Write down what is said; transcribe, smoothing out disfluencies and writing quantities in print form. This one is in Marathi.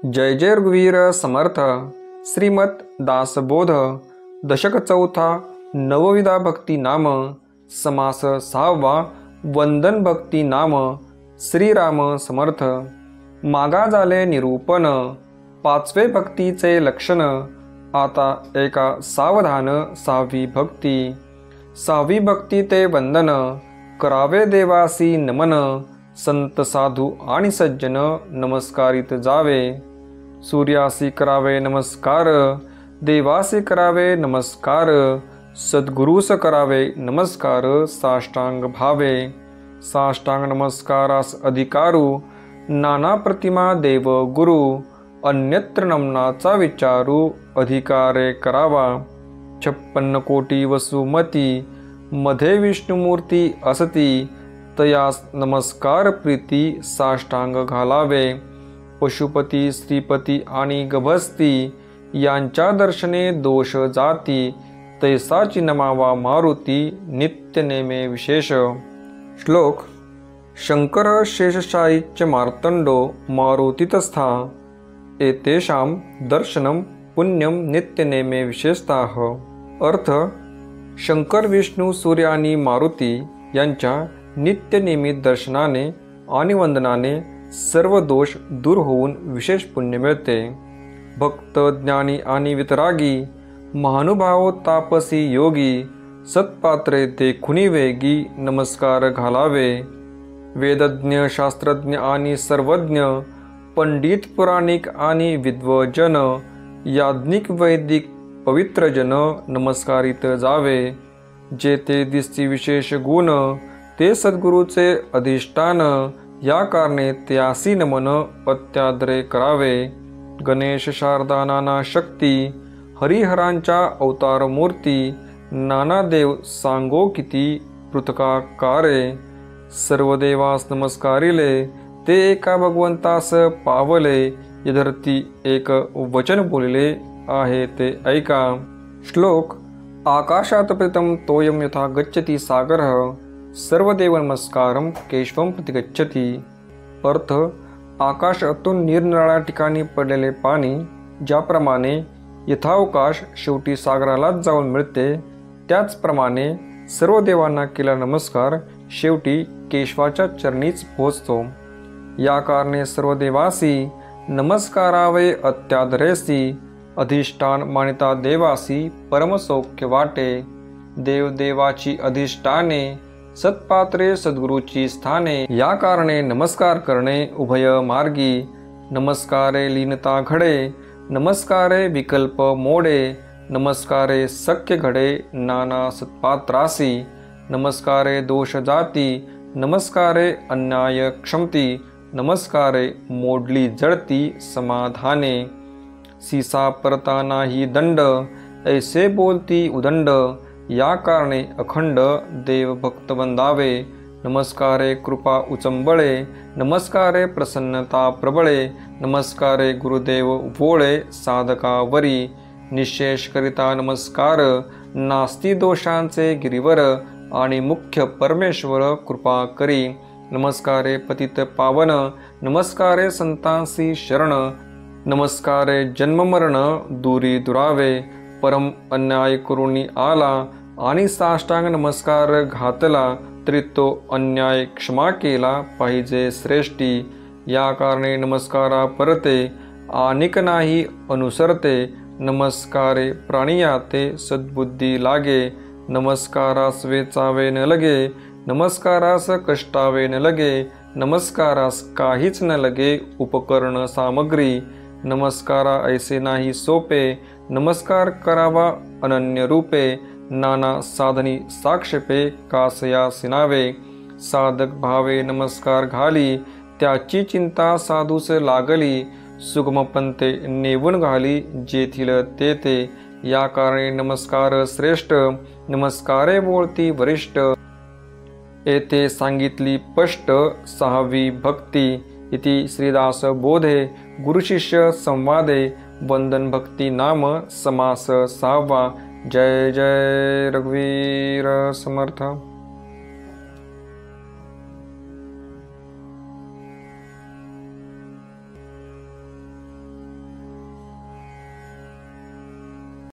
जय जय रघुवीर समर्थ। श्रीमद दासबोध दशक चौथा नवविधा भक्ती नाम समास सहावा वंदन भक्ती नाम श्रीराम समर्थ। मागा झाले निरूपण पाचवे भक्तीचे लक्षण। आता एका सावधान सहावी भक्ती। सहावी भक्ती ते वंदन करावे देवासी नमन। संत साधू आणि सज्जन नमस्कारित जावे। सूर्यासी करावे नमस्कार देवासी करावे नमस्कार। सद्गुरूस करावे नमस्कार साष्टांग भावे। साष्टांग नमस्कारास अधिकारू नाना प्रतिमा देव गुरु। अन्यत्र नमनाचा विचारू अधिकारे करावा। 56 कोटी वसुमती मध्ये विष्णुमूर्ती असती। तयास नमस्कार प्रीती साष्टांग घालावे। पशुपती श्रीपती आणि गभस्ती यांच्या दर्शने दोष जाती। तैसाची नमावा मारुती नित्य नेमे विशेष। श्लोक। शंकर शेषशायीच्च मार्तंडो मारुतितस्था। एतेषां दर्शनम पुण्यम नित्य नेमे विशेषतः। अर्थ। शंकर विष्णू सूर्य आणि मारुती यांच्या नित्य नियमित दर्शनाने आणि वंदनाने सर्व दोष दूर होऊन विशेष पुण्य मिळते। भक्त ज्ञानी आणि वितरागी महानुभाव तापसी योगी सत्पात्रे देखुनी वेगी नमस्कार घालावे। वेदज्ञ शास्त्रज्ञ आणि सर्वज्ञ पंडित पुराणिक आणि विद्वजन याज्ञिक वैदिक पवित्रजन नमस्कारित जावे। जेथे दिसती विशेष गुण ते सद्गुरूचे अधिष्ठान। या कारणे त्यासी नमन अत्यादरे करावे। गणेश शारदा नाना शक्ती हरिहरांच्या अवतार मूर्ती। नाना देव सांगो किती पृथकाकारे। सर्व देवास नमस्कारिले ते एका भगवंतास पावले। यधरती एक वचन बोलिले आहे ते ऐका। श्लोक। आकाशात प्रीतम तोयम यथा गच्छति सागरः। सर्वदेव नमस्कारम केशवम प्रति गच्छति। अर्थ। आकाशातून निरनिराळ्या ठिकाणी पडलेले पाणी ज्याप्रमाणे यथावकाश शेवटी सागरालाच जाऊन मिळते, त्याचप्रमाणे सर्व देवांना केला नमस्कार शेवटी केशवाच्या चरणीच पोहोचतो। या कारणे सर्व देवासी नमस्कारावे अत्यादरेसी। अधिष्ठान मानिता देवासी परमसौख्य वाटे। देवदेवाची अधिष्ठाने सत्पात्रे सद्गुरूची स्थाने। या कारणे नमस्कार करणे उभय मार्गी। नमस्कारे लीनता घडे नमस्कारे विकल्प मोडे। नमस्कारे सख्य घडे नाना सत्पात्रासी। नमस्कारे दोष जाती नमस्कारे अन्याय क्षमती। नमस्कारे मोडली जळती समाधाने। सीसा परता नाही दंड ऐसे बोलती उदंड। या कारणे अखंड देव भक्त वंदावे। नमस्कारे कृपा उचंबळे नमस्कारे प्रसन्नता प्रबळे। नमस्कारे गुरुदेव वोळे साधकावरी। निशेष करिता नमस्कार नास्ती दोषांचे गिरीवर। आणि मुख्य परमेश्वर कृपा करी। नमस्कारे पतित पावन नमस्कारे संतांसी शरण। नमस्कारे जन्म मरण दूरी दुरावे। परम अन्याय करुणी आला आणि साष्टांग नमस्कार घातला तरी तो अन्याय क्षमा केला पाहिजे श्रेष्ठी। या कारणे नमस्कारा परते आनिक नाही अनुसरते। नमस्कारे प्राणियाते सद्बुद्धी लागे। नमस्कारास वेचावे न लगे नमस्कारास कष्टावे न लगे। नमस्कारास काहीच न लगे उपकरण सामग्री। नमस्कारा ऐसे नाही सोपे नमस्कार करावा अनन्य रूपे। नाना साधनी साक्षेपे कासया सिनावे। साधक भावे नमस्कार घाली त्याची चिंता साधूस लागली। सुगम पंथे नेवून घाली जेथील तेथे। या कारणे नमस्कार श्रेष्ठ नमस्कारे बोलती वरिष्ठ। येथे सांगितली स्पष्ट सहावी भक्ती। इति श्रीदास बोधे गुरुशिष्य संवादे वंदन भक्ती नाम समास सहावा। जय जय रघुवीर समर्थ।